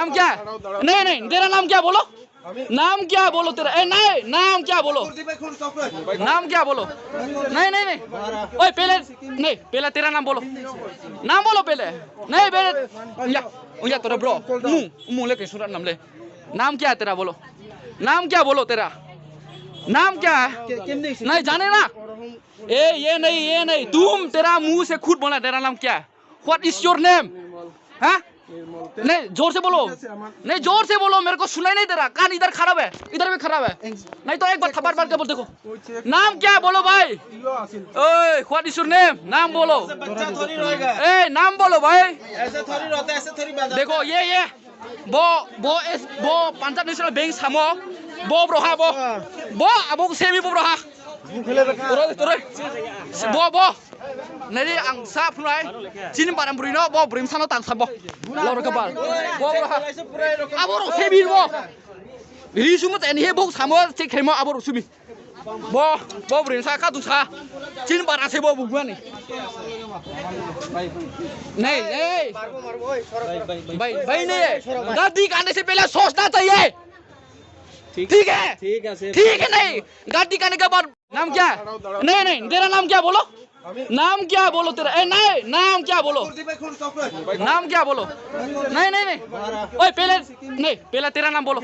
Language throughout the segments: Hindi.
नाम क्या है? नहीं नहीं, तेरा नाम क्या बोलो? नाम क्या बोलो तेरा? नहीं, नाम क्या बोलो? नाम क्या बोलो? नहीं नहीं नहीं, ओए पहले नहीं, पहले तेरा नाम बोलो, नाम बोलो पहले। नहीं पहले या तेरा ब्रो मुंह लेके सुरत नाम ले। नाम क्या है तेरा बोलो? नाम क्या बोलो तेरा? नाम क्या है? नहीं जाने ना? ये नहीं, तुम तेरा मुंह से खुद बोला तेरा नाम क्या है? What is your name? हाँ? नहीं जोर से बोलो, नहीं जोर से बोलो, मेरे को सुनाई नहीं दे रहा, कान इधर खराब है, इधर भी खराब है। नहीं तो एक बार थप्पड़ मार के बोल देखो, नाम क्या है बोलो भाई? ओए what is your name? नाम बोलो। ए नाम बोलो भाई। ऐसे थोड़ी रहता है, ऐसे थोड़ी बात। देखो ये वो पंजाब नेशनल बैंक सामो वो ब्रोहा वो अब सेमी वो ब्रोहा वो नहीं आं सा फुनाय चिन बाराम बुरिनो वो बुरिम सानो तां साबो लौर कबाल वो ब्रोहा अब रो सेमी वो रिसुमत एनी हे वो सामो चेक खेमो अब रो सुमी वो बुरिम सा का दुसा चिन बारा से वो बुगवानी नहीं भाई नहीं, गाड़ी करने से पहले सोचना चाहिए। ठीक है नहीं, गाड़ी करने के बाद नाम क्या है? नहीं तेरा नाम क्या बोलो? नाम क्या बोलो तेरा? नहीं, नाम क्या बोलो? नाम क्या बोलो? नहीं ओए पहले तेरा नाम बोलो,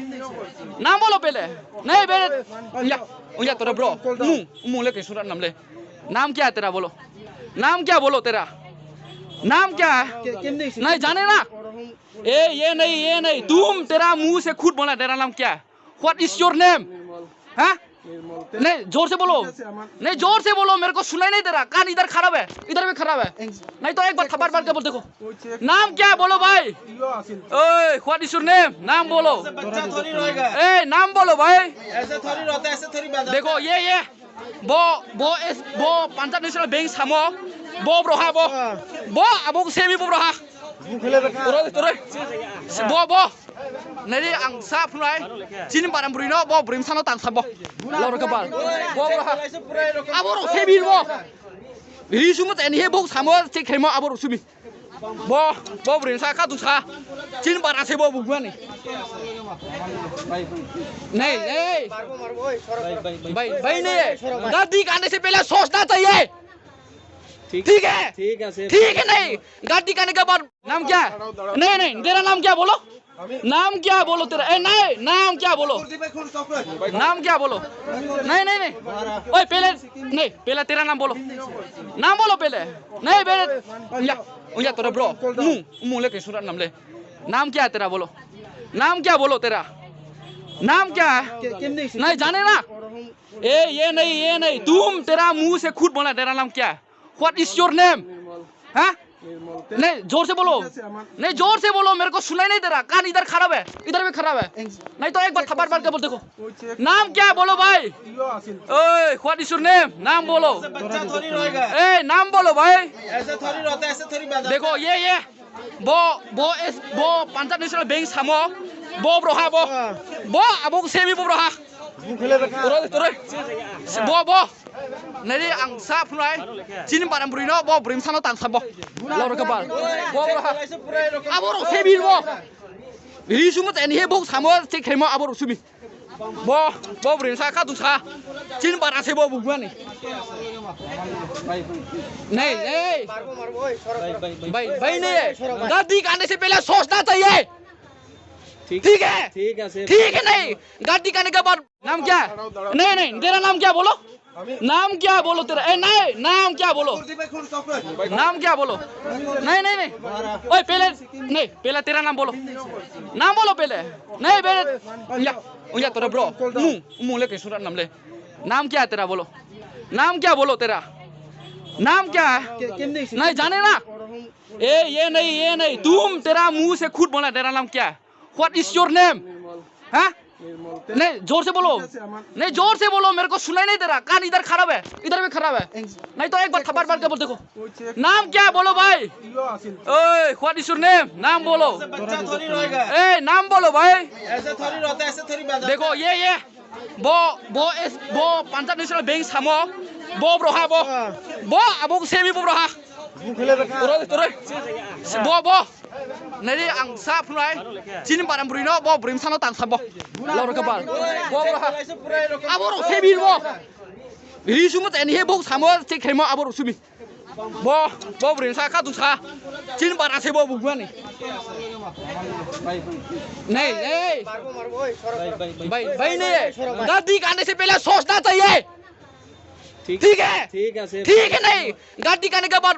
नाम बोलो पहले। नहीं पहले या तेरा ब्रो मुंह लेके सुरत नाम ले। नाम क्या है तेरा बोलो? नाम क्या बोलो तेरा? नाम क्या है? नहीं जाने ना? ये नहीं, तुम तेरा मुंह से खुद बोला तेरा नाम क्या है? What is your name? हाँ? नहीं जोर से बोलो, नहीं जोर से बोलो, मेरे को सुनाई नहीं दे रहा, कान इधर खराब है, इधर भी खराब है। नहीं तो एक बार थप्पड़ मार के बोल देखो, नाम क्या है बोलो भाई? ओए what is your name? नाम बोलो। ए नाम बोलो भाई। ऐसे थोड़ी रहता है, ऐसे थोड़ी बात। देखो ये वो पंजाब नेशनल बैंक सामो वो ब्रोहा वो अब सेमी वो ब्रोहा वो नहीं आं सा फुनाय चिन बाराम बुरिनो वो बुरिम सानो तां साबो लौर कबाल वो ब्रोहा अब रो सेमी वो रिसुमत एनी हे वो सामो चेक खेमो अब रो सुमी वो बुरिम सा का दुसा चिन बारा से वो बुगवानी नहीं भाई नहीं, गाड़ी करने से पहले सोचना चाहिए। ठीक है नहीं, गाड़ी करने के बाद नाम क्या है? नहीं तेरा नाम क्या बोलो? नाम क्या बोलो तेरा? नहीं, नाम क्या बोलो? नाम क्या बोलो? नहीं ओए पहले तेरा नाम बोलो, नाम बोलो पहले। नहीं पहले या तेरा ब्रो मुंह लेके सुरत नाम ले। नाम क्या है तेरा बोलो? नाम क्या बोलो तेरा? नाम क्या है? नहीं जाने ना? ये नहीं, तुम तेरा मुंह से खुद बोला तेरा नाम क्या है? What is your name? हाँ? नहीं जोर से बोलो, नहीं जोर से बोलो, मेरे को सुनाई नहीं दे रहा, कान इधर खराब है, इधर भी खराब है। नहीं तो एक बार थप्पड़ मार के बोल देखो, नाम क्या है बोलो भाई? ओए what is your name? नाम बोलो। ए नाम बोलो भाई। ऐसे थोड़ी रहता है, ऐसे थोड़ी बात। देखो ये वो पंजाब नेशनल बैंक सामो वो ब्रोहा वो अब सेमी वो ब्रोहा वो नहीं आं सा फुनाय चिन बाराम बुरिनो वो बुरिम सानो तां साबो लौर कबाल वो ब्रोहा अब रो सेमी वो रिसुमत एनी हे वो सामो चेक खेमो अब रो सुमी वो बुरिम सा का दुसा चिन बारा से वो बुगवानी नहीं भाई नहीं, गाड़ी करने से पहले सोचना चाहिए। ठीक है नहीं, गाड़ी करने के बाद नाम क्या है? नहीं तेरा नाम क्या बोलो? नाम क्या बोलो तेरा? नहीं, नाम क्या बोलो? नाम क्या बोलो? नहीं ओए पहले तेरा नाम बोलो, नाम बोलो पहले। नहीं पहले या तेरा ब्रो मुंह लेके सुरत नाम ले। नाम क्या है तेरा बोलो? नाम क्या बोलो तेरा? नाम क्या है? नहीं जाने ना? ये नहीं, तुम तेरा मुंह से खुद बोला तेरा नाम क्या है? What is your name? हाँ? नहीं जोर से बोलो, नहीं जोर से बोलो, मेरे को सुनाई नहीं दे रहा, कान इधर खराब है, इधर भी खराब है। नहीं तो एक बार थप्पड़ मार के बोल देखो, नाम क्या है बोलो भाई? ओए what is your name? नाम बोलो। ए नाम बोलो भाई। ऐसे थोड़ी रहता है, ऐसे थोड़ी बात। देखो ये वो पंजाब नेशनल बैंक सामो वो ब्रोहा वो अब सेमी वो ब्रोहा वो Nadi ang sa punai. Cinin barang burino bo burim sana tang sabo. Laur kebal. Bo bro. Abor sebi bo. Biri sumut ini he bo samo cek kemo abor sumi. Bo burim sa ka tu sa. Cinin barang sebo buguan ni. नहीं भाई नहीं गद्दी करने से पहले सोचना चाहिए ठीक है नहीं गद्दी करने के बाद